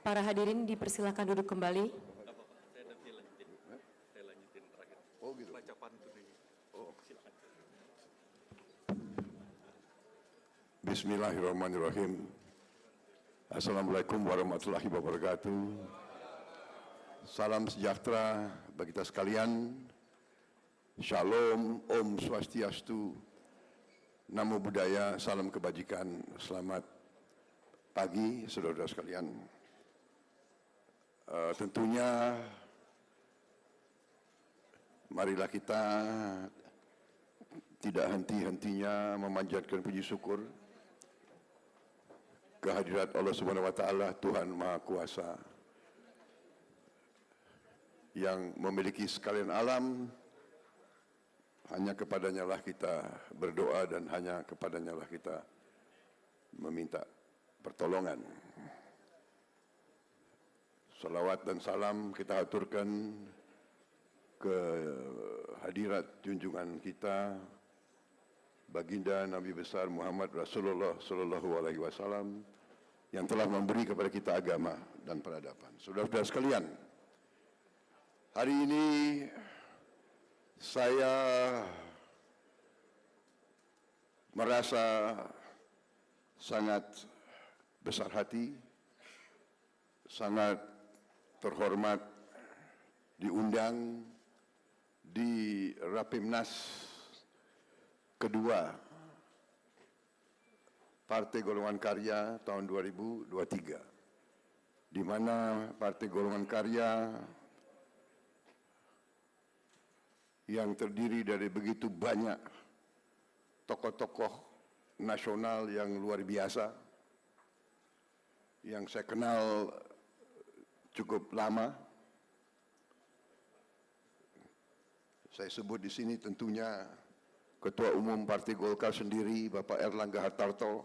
Para hadirin dipersilakan duduk kembali. Oh gitu. Bismillahirrahmanirrahim. Assalamualaikum warahmatullahi wabarakatuh. Salam sejahtera bagi kita sekalian. Shalom, Om Swastiastu, Namo Buddhaya, salam kebajikan. Selamat pagi saudara-saudara sekalian. Tentunya marilah kita tidak henti-hentinya memanjatkan puji syukur kehadirat Allah Subhanahu wa taala, Tuhan Maha Kuasa yang memiliki sekalian alam. Hanya kepadanya lah kita berdoa dan hanya kepadanya lah kita meminta pertolongan. Salawat dan salam kita aturkan ke hadirat junjungan kita Baginda Nabi besar Muhammad Rasulullah Sallallahu Alaihi Wasallam yang telah memberi kepada kita agama dan peradaban. Saudara-saudara sekalian, hari ini saya merasa sangat besar hati, sangat terhormat diundang di Rapimnas kedua Partai Golongan Karya tahun 2023, di mana Partai Golongan Karya yang terdiri dari begitu banyak tokoh-tokoh nasional yang luar biasa, yang saya kenal cukup lama. Saya sebut di sini tentunya Ketua Umum Partai Golkar sendiri, Bapak Erlangga Hartarto,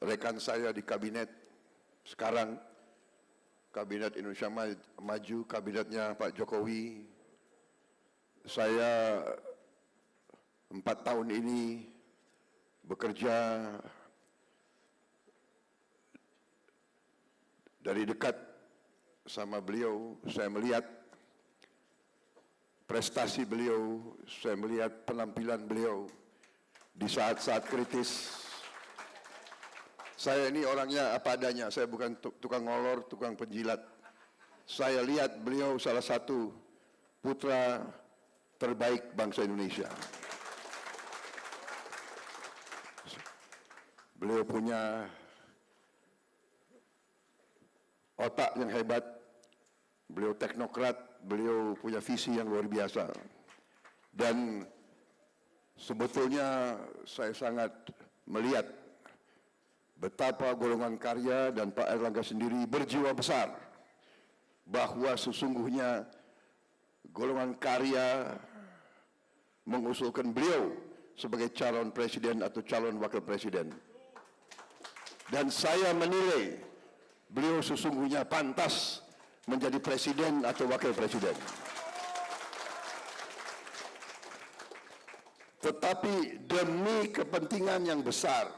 rekan saya di kabinet sekarang, Kabinet Indonesia Maju, kabinetnya Pak Jokowi. Saya 4 tahun ini bekerja dari dekat sama beliau. Saya melihat prestasi beliau, saya melihat penampilan beliau di saat-saat kritis. Saya ini orangnya apa adanya, saya bukan tukang ngolor, tukang penjilat. Saya lihat beliau salah satu putra terbaik bangsa Indonesia. Beliau punya otak yang hebat, beliau teknokrat, beliau punya visi yang luar biasa. Dan sebetulnya saya sangat melihat betapa golongan karya dan Pak Erlangga sendiri berjiwa besar bahwa sesungguhnya golongan karya mengusulkan beliau sebagai calon presiden atau calon wakil presiden. Dan saya menilai beliau sesungguhnya pantas menjadi presiden atau wakil presiden. Tetapi demi kepentingan yang besar,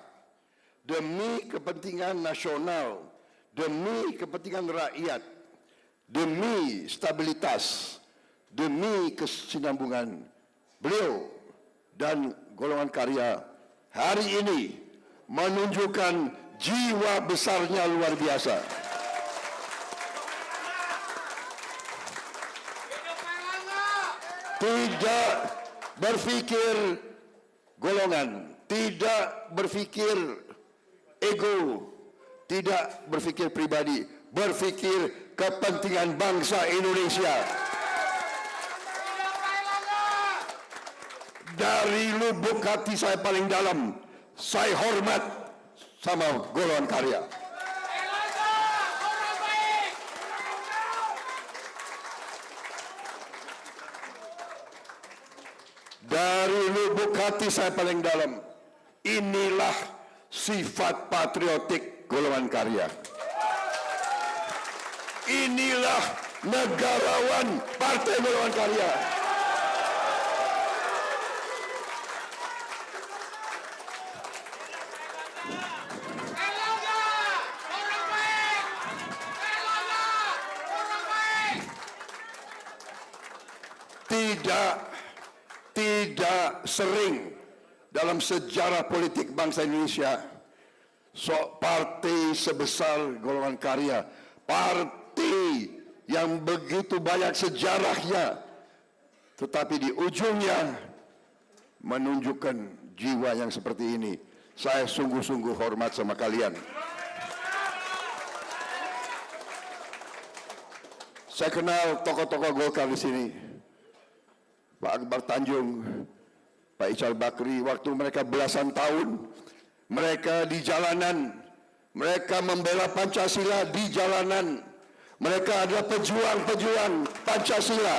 demi kepentingan nasional, demi kepentingan rakyat, demi stabilitas, demi kesinambungan beliau dan golongan karya hari ini menunjukkan jiwa besarnya luar biasa. Tidak berpikir golongan, tidak berpikir ego, tidak berpikir pribadi, berpikir kepentingan bangsa Indonesia. Dari lubuk hati saya paling dalam, saya hormat sama golongan karya. Dari lubuk hati saya paling dalam, inilah sifat patriotik golongan karya. Inilah negarawan Partai Golongan Karya. tidak sering dalam sejarah politik bangsa Indonesia partai sebesar Golongan Karya, partai yang begitu banyak sejarahnya, tetapi di ujungnya menunjukkan jiwa yang seperti ini. Saya sungguh-sungguh hormat sama kalian. Saya kenal tokoh-tokoh Golkar di sini. Pak Akbar Tanjung, Pak Ical Bakri, waktu mereka belasan tahun, mereka di jalanan, mereka membela Pancasila di jalanan. Mereka adalah pejuang-pejuang Pancasila.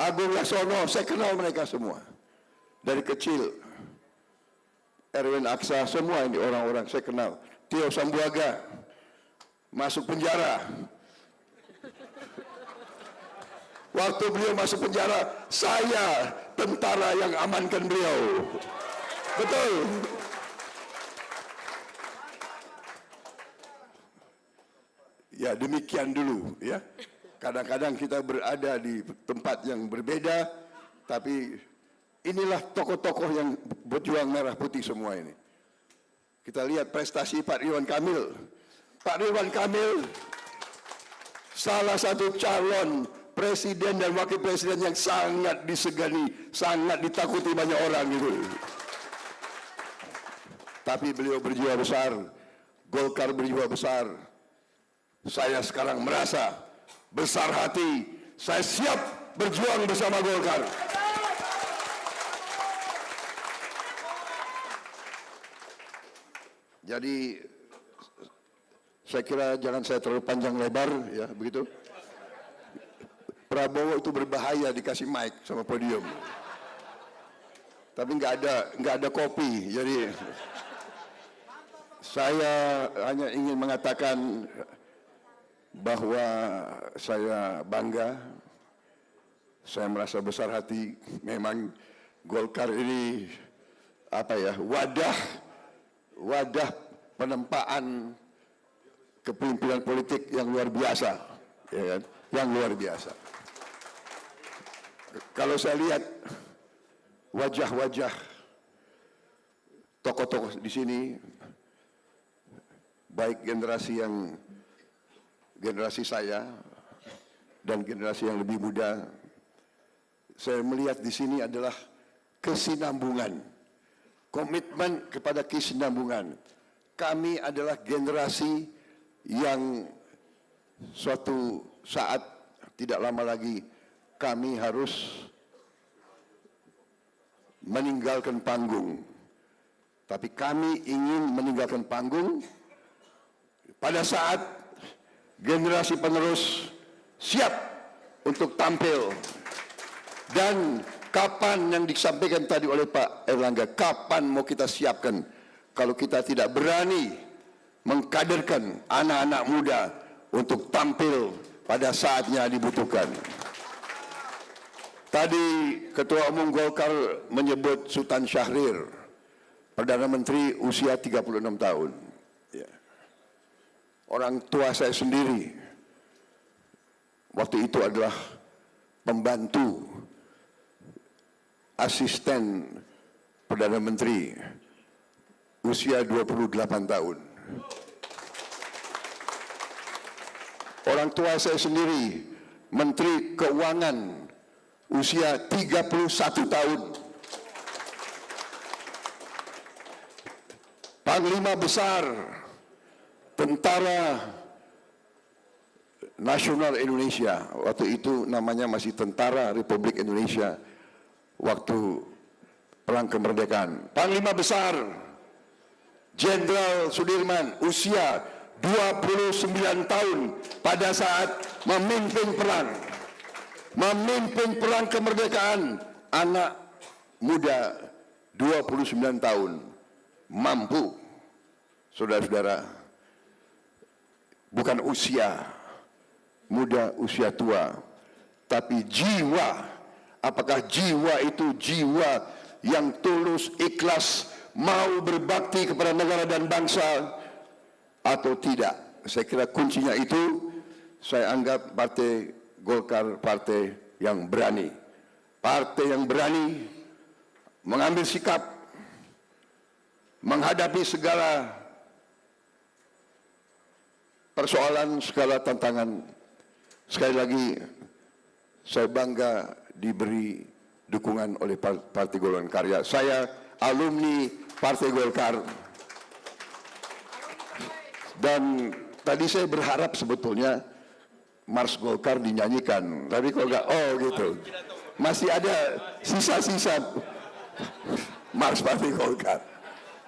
Agung Laksono, saya kenal mereka semua. Dari kecil. Erwin Aksa, semua ini orang-orang saya kenal. Tio Sambuaga, masuk penjara. Waktu beliau masuk penjara, saya tentara yang amankan beliau. Betul. Ya, demikian dulu ya. Kadang-kadang kita berada di tempat yang berbeda, tapi inilah tokoh-tokoh yang berjuang merah putih semua ini. Kita lihat prestasi Pak Ridwan Kamil. Pak Ridwan Kamil salah satu calon presiden dan wakil presiden yang sangat disegani, sangat ditakuti banyak orang gitu. Tapi beliau berjiwa besar, Golkar berjiwa besar. Saya sekarang merasa besar hati, saya siap berjuang bersama Golkar. Jadi saya kira jangan saya terlalu panjang lebar ya, begitu. Prabowo itu berbahaya dikasih mic sama podium. Tapi nggak ada kopi, jadi saya hanya ingin mengatakan bahwa saya bangga, saya merasa besar hati. Memang Golkar ini apa ya, wadah penempaan kepemimpinan politik yang luar biasa, ya kan? Yang luar biasa. Kalau saya lihat wajah-wajah tokoh-tokoh di sini, baik generasi saya dan generasi yang lebih muda, saya melihat di sini adalah kesinambungan, komitmen kepada kesinambungan. Kami adalah generasi yang suatu saat tidak lama lagi kami harus meninggalkan panggung. Tapi kami ingin meninggalkan panggung pada saat generasi penerus siap untuk tampil. Dan kapan yang disampaikan tadi oleh Pak Erlangga, kapan mau kita siapkan kalau kita tidak berani mengkaderkan anak-anak muda untuk tampil pada saatnya dibutuhkan. Tadi Ketua Umum Golkar menyebut Sultan Syahrir, Perdana Menteri usia 36 tahun. Ya. Orang tua saya sendiri waktu itu adalah pembantu asisten Perdana Menteri usia 28 tahun. Orang tua saya sendiri Menteri Keuangan usia 31 tahun. Panglima Besar Tentara Nasional Indonesia, waktu itu namanya masih Tentara Republik Indonesia, waktu Perang Kemerdekaan. Panglima Besar Jenderal Sudirman usia 29 tahun pada saat memimpin perang kemerdekaan. Anak muda 29 tahun mampu, saudara-saudara, bukan usia muda, usia tua, tapi jiwa. Apakah jiwa itu jiwa yang tulus, ikhlas, mau berbakti kepada negara dan bangsa atau tidak? Saya kira kuncinya itu. Saya anggap Partai Golkar partai yang berani. Partai yang berani mengambil sikap menghadapi segala persoalan, segala tantangan. Sekali lagi, saya bangga diberi dukungan oleh Partai Golongan Karya. Saya alumni Partai Golkar. Dan tadi saya berharap sebetulnya Mars Golkar dinyanyikan. Tapi kok enggak, oh gitu. Masih ada sisa-sisa Mars Partai Golkar.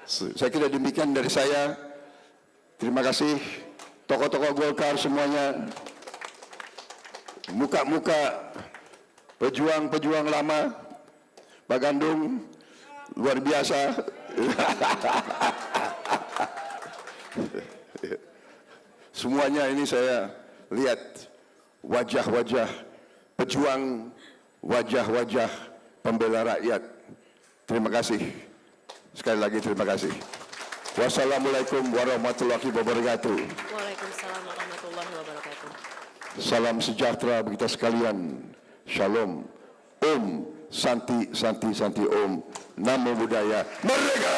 Saya kira demikian dari saya. Terima kasih tokoh-tokoh Golkar semuanya. Muka-muka pejuang-pejuang lama. Pak Gandung, luar biasa. Semuanya ini saya lihat wajah-wajah pejuang, wajah-wajah pembela rakyat. Terima kasih. Sekali lagi terima kasih. Wassalamualaikum warahmatullahi wabarakatuh. Waalaikumsalam warahmatullahi wabarakatuh. Salam sejahtera bagi kita sekalian. Shalom. Om. Santi, Santi, Santi Om. Namo Buddhaya. Merdeka!